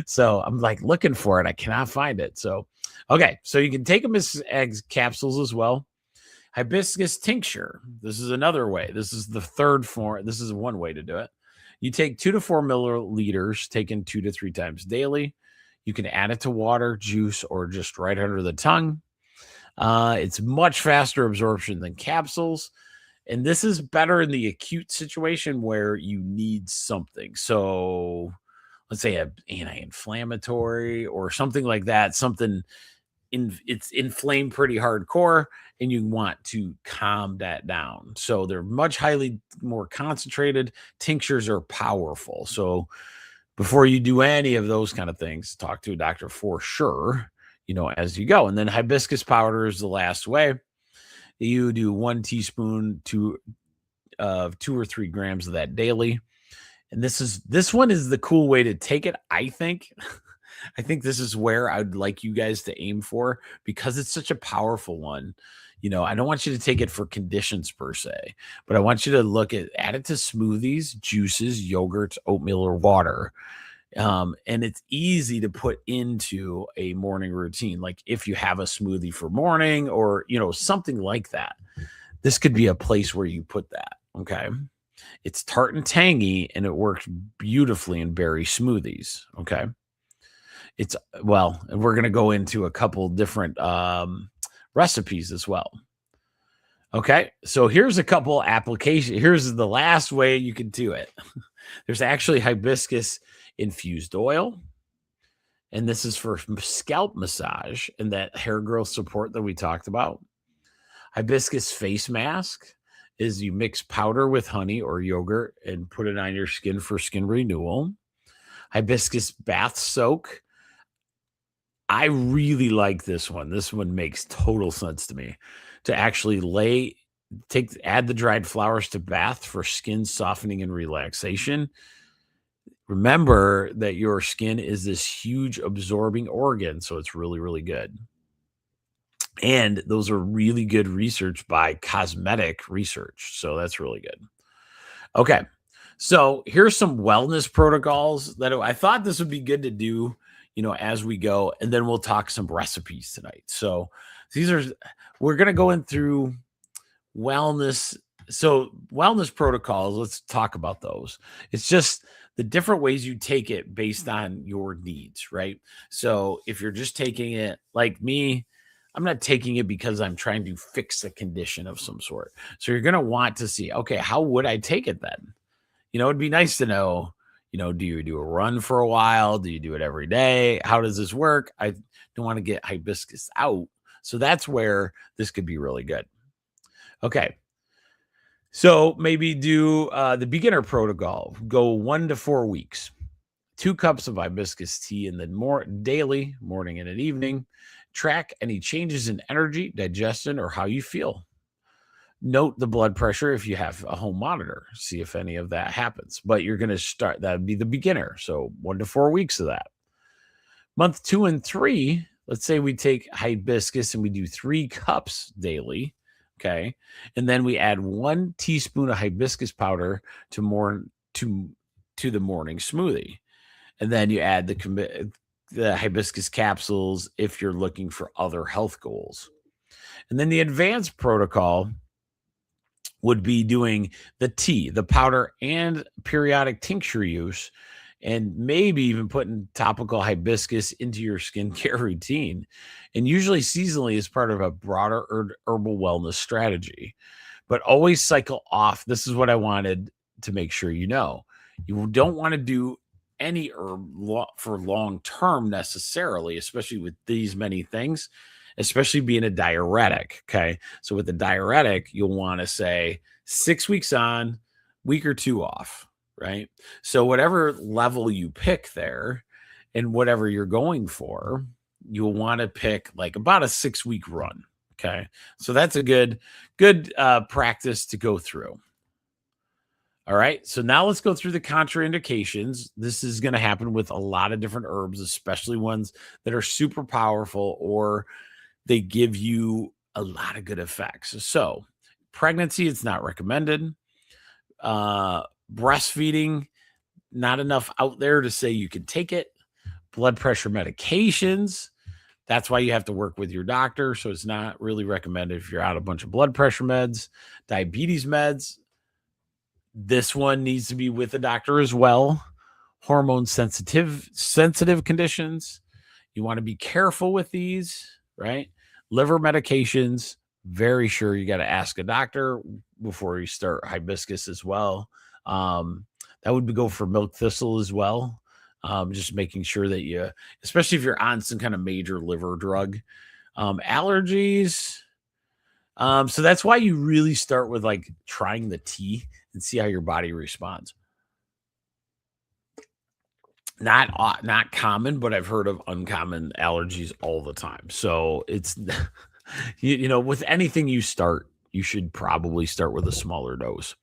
So I'm looking for it. I cannot find it. So, okay. So you can take them as eggs capsules as well. Hibiscus tincture. This is another way. This is the third form. This is one way to do it. You take 2 to 4 milliliters, taken 2 to 3 times daily. You can add it to water, juice, or just right under the tongue. It's much faster absorption than capsules. And this is better in the acute situation where you need something. So let's say an anti-inflammatory or something like that, it's inflamed pretty hardcore and you want to calm that down. So they're much highly more concentrated. Tinctures are powerful. So before you do any of those kind of things, talk to a doctor for sure. as you go. And then hibiscus powder is the last way. You do 1 teaspoon of 2 or 3 grams of that daily. And this one is the cool way to take it, I think. I think this is where I'd like you guys to aim for because it's such a powerful one. I don't want you to take it for conditions per se, but I want you to add it to smoothies, juices, yogurts, oatmeal, or water. And it's easy to put into a morning routine. Like if you have a smoothie for morning or, something like that, this could be a place where you put that. Okay. It's tart and tangy and it works beautifully in berry smoothies. Okay. We're going to go into a couple different recipes as well. Okay, so here's a couple applications. Here's the last way you can do it. There's actually hibiscus infused oil, and this is for scalp massage and that hair growth support that we talked about. Hibiscus face mask is you mix powder with honey or yogurt and put it on your skin for skin renewal. Hibiscus bath soak. I really like this one. This one makes total sense to me. To actually add the dried flowers to bath for skin softening and relaxation. Remember that your skin is this huge absorbing organ, so it's really, really good. And those are really good research by cosmetic research, so that's really good. Okay, so here's some wellness protocols that I thought this would be good to do, as we go, and then we'll talk some recipes tonight. So we're going to go in through wellness. So wellness protocols, let's talk about those. It's just the different ways you take it based on your needs, right? So if you're just taking it like me, I'm not taking it because I'm trying to fix a condition of some sort. So you're going to want to see, okay, how would I take it then? It'd be nice to know, do you do a run for a while? Do you do it every day? How does this work? I don't want to get hibiscus out. So that's where this could be really good. Okay. So maybe do the beginner protocol. Go 1 to 4 weeks. 2 cups of hibiscus tea and then daily, morning and at evening. Track any changes in energy, digestion, or how you feel. Note the blood pressure if you have a home monitor. See if any of that happens. But you're going to start, that would be the beginner. So 1 to 4 weeks of that. Month 2 and 3, let's say we take hibiscus and we do 3 cups daily. Okay. And then we add 1 teaspoon of hibiscus powder to the morning smoothie. And then you add the hibiscus capsules if you're looking for other health goals. And then the advanced protocol would be doing the tea, the powder, and periodic tincture use, and maybe even putting topical hibiscus into your skincare routine. And usually seasonally as part of a broader herbal wellness strategy. But always cycle off. This is what I wanted to make sure you know. You don't want to do any herb for long term necessarily, especially with these many things, especially being a diuretic. Okay. So with the diuretic, you'll want to say 6 weeks on, week or 2 off, right? So whatever level you pick there and whatever you're going for, you'll want to pick like about a 6-week run. Okay. So that's a good practice to go through. All right. So now let's go through the contraindications. This is going to happen with a lot of different herbs, especially ones that are super powerful or they give you a lot of good effects. So pregnancy, it's not recommended. Breastfeeding, not enough out there to say you can take it. Blood pressure medications, that's why you have to work with your doctor. So it's not really recommended if you're out a bunch of blood pressure meds. Diabetes meds, this one needs to be with a doctor as well. Hormone sensitive conditions, you want to be careful with these, right? Liver medications, very sure you got to ask a doctor before you start hibiscus as well. That would go for milk thistle as well. Just making sure that you, especially if you're on some kind of major liver drug. Allergies. So that's why you really start with like trying the tea and see how your body responds. not common, but I've heard of uncommon allergies all the time. So it's with anything you start, you should probably start with a smaller dose.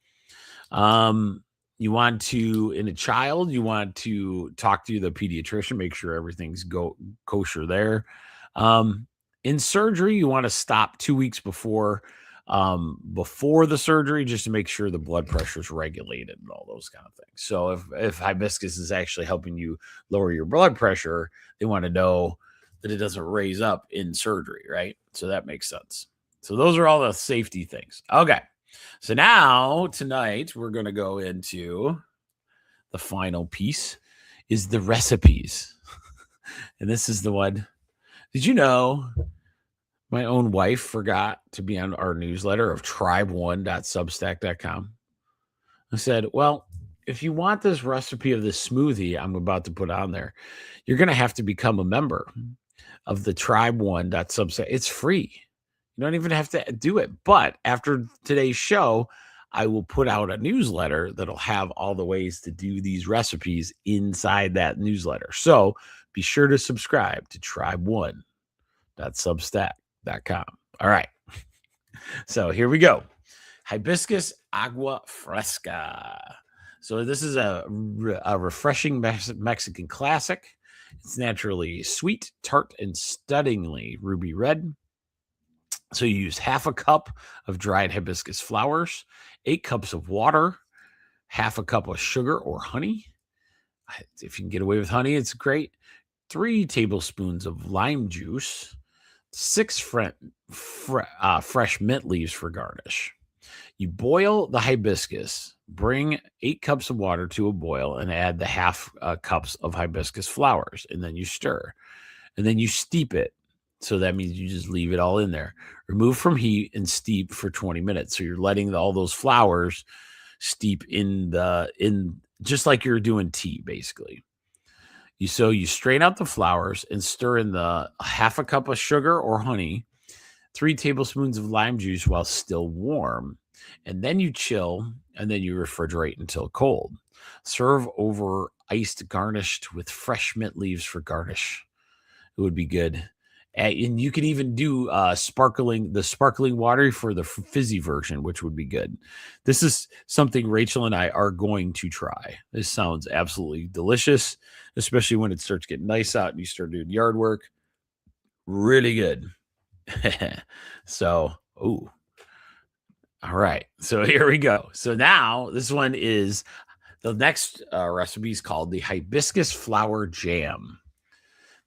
You want to, in a child, you want to talk to the pediatrician, make sure everything's kosher there. In surgery, you want to stop 2 weeks before the surgery, just to make sure the blood pressure is regulated and all those kind of things. So if hibiscus is actually helping you lower your blood pressure, they want to know that it doesn't raise up in surgery, right? So that makes sense. So those are all the safety things. Okay. So now tonight we're going to go into the final piece is the recipes. And this is the one. Did you know my own wife forgot to be on our newsletter of tribe1.substack.com? I said, well, if you want this recipe of this smoothie I'm about to put on there, you're going to have to become a member of the tribe1.substack. It's free. You don't even have to do it. But after today's show, I will put out a newsletter that'll have all the ways to do these recipes inside that newsletter. So be sure to subscribe to tribe1.substack.com. All right. So here we go. Hibiscus agua fresca. So this is a refreshing Mexican classic. It's naturally sweet, tart, and stunningly ruby red. So you use half a cup of dried hibiscus flowers, 8 cups of water, half a cup of sugar or honey. If you can get away with honey, it's great. 3 tablespoons of lime juice, 6 fresh mint leaves for garnish. You boil the hibiscus, bring 8 cups of water to a boil, and add the half cups of hibiscus flowers, and then you stir. And then you steep it. So that means you just leave it all in there. Remove from heat and steep for 20 minutes. So you're letting all those flowers steep in just like you're doing tea, basically. You strain out the flowers and stir in the half a cup of sugar or honey, 3 tablespoons of lime juice while still warm. And then you chill, and then you refrigerate until cold. Serve over iced garnished with fresh mint leaves for garnish. It would be good. And you can even do sparkling water for the fizzy version, which would be good. This is something Rachel and I are going to try. This sounds absolutely delicious, especially when it starts getting nice out and you start doing yard work. Really good. So, all right. So here we go. So now this one is the next recipe is called the hibiscus flower jam.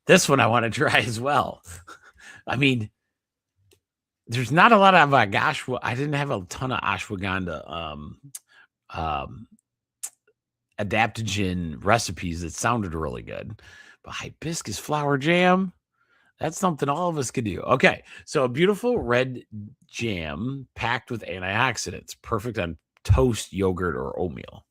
This one I want to try as well. I mean, there's not a lot of ashwagandha. I didn't have a ton of ashwagandha adaptogen recipes that sounded really good. But hibiscus flower jam, that's something all of us could do. Okay, so a beautiful red jam packed with antioxidants, perfect on toast, yogurt, or oatmeal.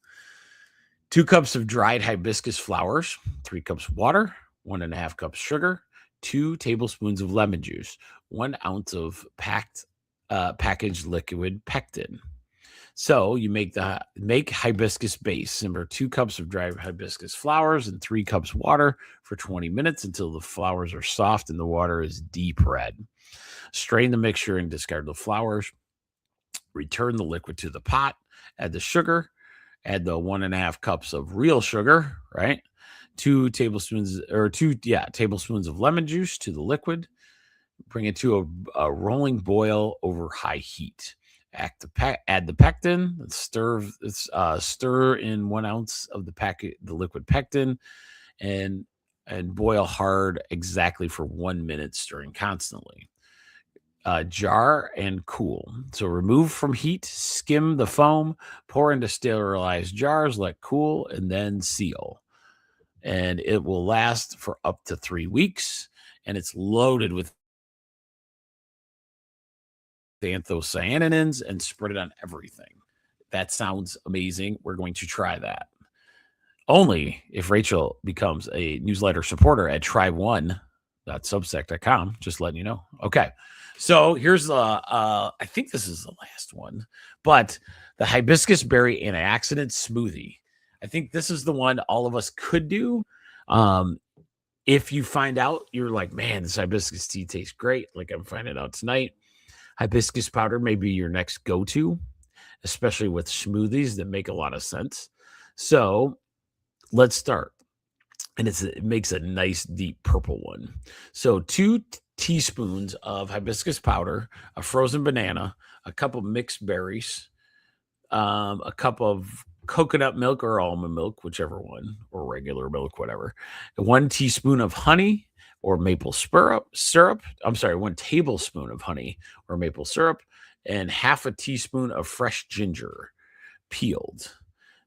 2 cups of dried hibiscus flowers, 3 cups water, 1.5 cups sugar, 2 tablespoons of lemon juice, 1 ounce of packaged liquid pectin. So you make hibiscus base. Simmer 2 cups of dried hibiscus flowers and 3 cups water for 20 minutes until the flowers are soft and the water is deep red. Strain the mixture and discard the flowers. Return the liquid to the pot. Add the sugar. Add the 1.5 cups of real sugar, right? 2 tablespoons of lemon juice to the liquid. Bring it to a rolling boil over high heat. Add the pectin. Stir in 1 ounce of the liquid pectin, and boil hard exactly for 1 minute, stirring constantly. Jar and cool. So remove from heat, skim the foam, pour into sterilized jars, let cool, and then seal. And it will last for up to 3 weeks, and it's loaded with anthocyanins and spread it on everything. That sounds amazing. We're going to try that. Only if Rachel becomes a newsletter supporter at tribe1.substack.com. Just letting you know. Okay. So here's I think this is the last one, but the hibiscus berry antioxidant smoothie. I think this is the one all of us could do. If you find out you're like, man, this hibiscus tea tastes great, like I'm finding out tonight, hibiscus powder may be your next go-to, especially with smoothies that make a lot of sense. So let's start. And it makes a nice deep purple one. So 2 teaspoons of hibiscus powder, a frozen banana, a cup of mixed berries, a cup of coconut milk or almond milk, whichever one, or regular milk, whatever. 1 teaspoon of honey or maple syrup. I'm sorry, 1 tablespoon of honey or maple syrup, and half a teaspoon of fresh ginger peeled.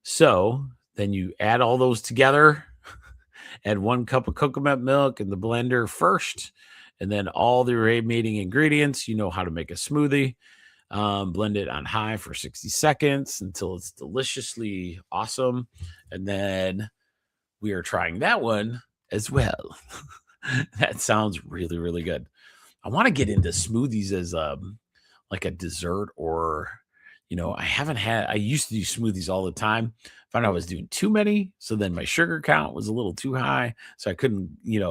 So then you add all those together. Add 1 cup of coconut milk in the blender first, and then all the remaining ingredients. You know how to make a smoothie. Blend it on high for 60 seconds until it's deliciously awesome. And then we are trying that one as well. That sounds really, really good. I want to get into smoothies as like a dessert, or I used to do smoothies all the time. Found I was doing too many, so then my sugar count was a little too high, so I couldn't,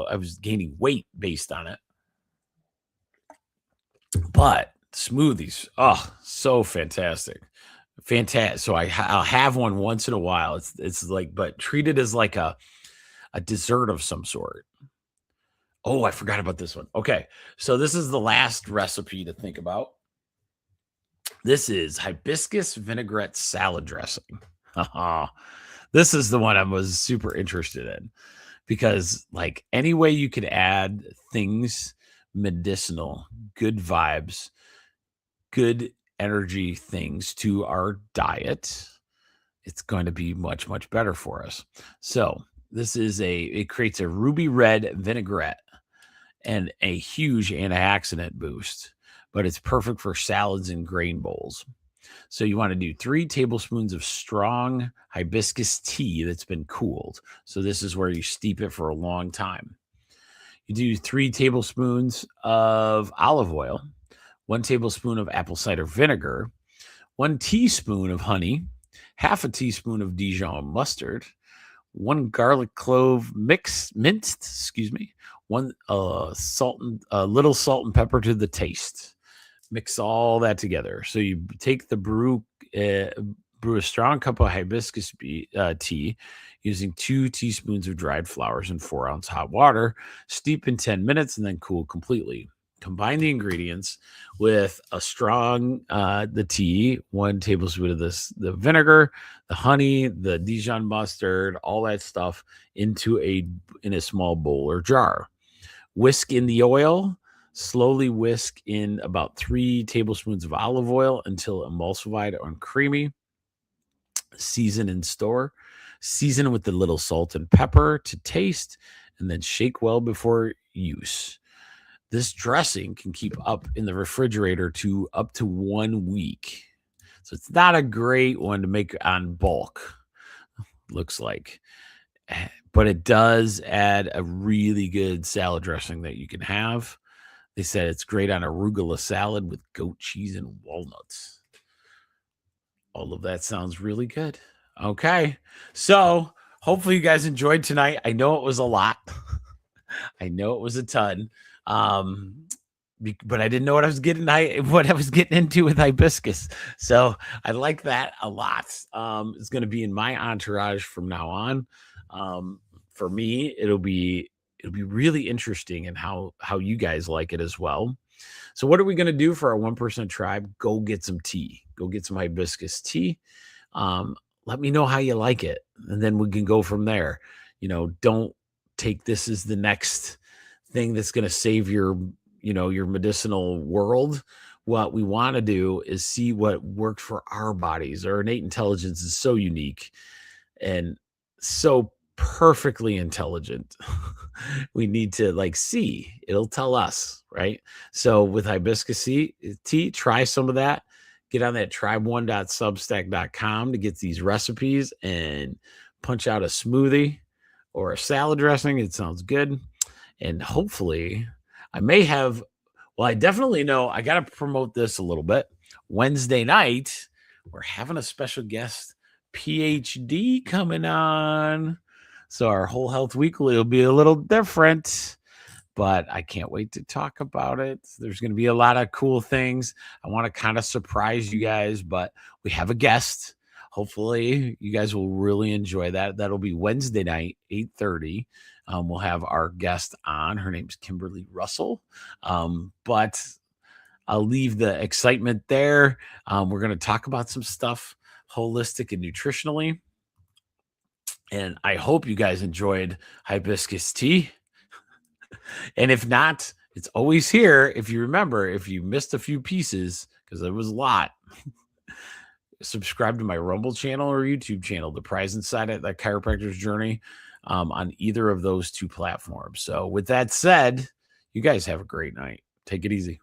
I was gaining weight based on it. But smoothies, oh, so fantastic. So I'll have one once in a while. It's like, but treat it as like a dessert of some sort. Oh, I forgot about this one. Okay, so this is the last recipe to think about. This is hibiscus vinaigrette salad dressing. This is the one I was super interested in, because like any way you could add things medicinal, good vibes, good energy things to our diet, it's going to be much, much better for us. So this is it creates a ruby red vinaigrette and a huge antioxidant boost, but it's perfect for salads and grain bowls. So you want to do 3 tablespoons of strong hibiscus tea that's been cooled. So this is where you steep it for a long time. You do 3 tablespoons of olive oil, 1 tablespoon of apple cider vinegar, 1 teaspoon of honey, half a teaspoon of Dijon mustard, 1 garlic clove minced, 1 little salt and pepper to the taste. Mix all that together. So you take the brew a strong cup of hibiscus tea using 2 teaspoons of dried flowers and 4-ounce hot water. Steep in 10 minutes and then cool completely. Combine the ingredients with a strong the tea, 1 tablespoon of the vinegar, the honey, the Dijon mustard, all that stuff in a small bowl or jar. Whisk in the oil. Slowly whisk in about 3 tablespoons of olive oil until emulsified and creamy. Season and store. Season with a little salt and pepper to taste, and then shake well before use. This dressing can keep up in the refrigerator to up to 1 week. So it's not a great one to make on bulk, looks like. But it does add a really good salad dressing that you can have. They said it's great on arugula salad with goat cheese and walnuts. All of that sounds really good. Okay. So hopefully you guys enjoyed tonight. I know it was a lot. I know it was a ton. But I didn't know what I was getting into with hibiscus. So I like that a lot. It's going to be in my entourage from now on. For me, it'll be really interesting in how you guys like it as well. So what are we going to do for our 1% tribe? Go get some tea. Go get some hibiscus tea. Let me know how you like it, and then we can go from there. Don't take this as the next thing that's going to save your medicinal world. What we want to do is see what worked for our bodies. Our innate intelligence is so unique and so perfectly intelligent. We need to see. It'll tell us, right? So with hibiscus tea, try some of that. Get on that tribe1.substack.com to get these recipes and punch out a smoothie or a salad dressing. It sounds good. And hopefully I definitely know I got to promote this a little bit. Wednesday night, we're having a special guest PhD coming on. So our whole health weekly will be a little different, but I can't wait to talk about it. There's going to be a lot of cool things. I want to kind of surprise you guys, but we have a guest. Hopefully you guys will really enjoy that. That'll be Wednesday night, 8:30. We'll have our guest on. Her name's Kimberly Russell. But I'll leave the excitement there. We're going to talk about some stuff holistic and nutritionally. And I hope you guys enjoyed hibiscus tea. And if not, it's always here. If you remember, if you missed a few pieces, because there was a lot, subscribe to my Rumble channel or YouTube channel, The Prize Inside It, that chiropractor's journey, on either of those two platforms. So with that said, you guys have a great night. Take it easy.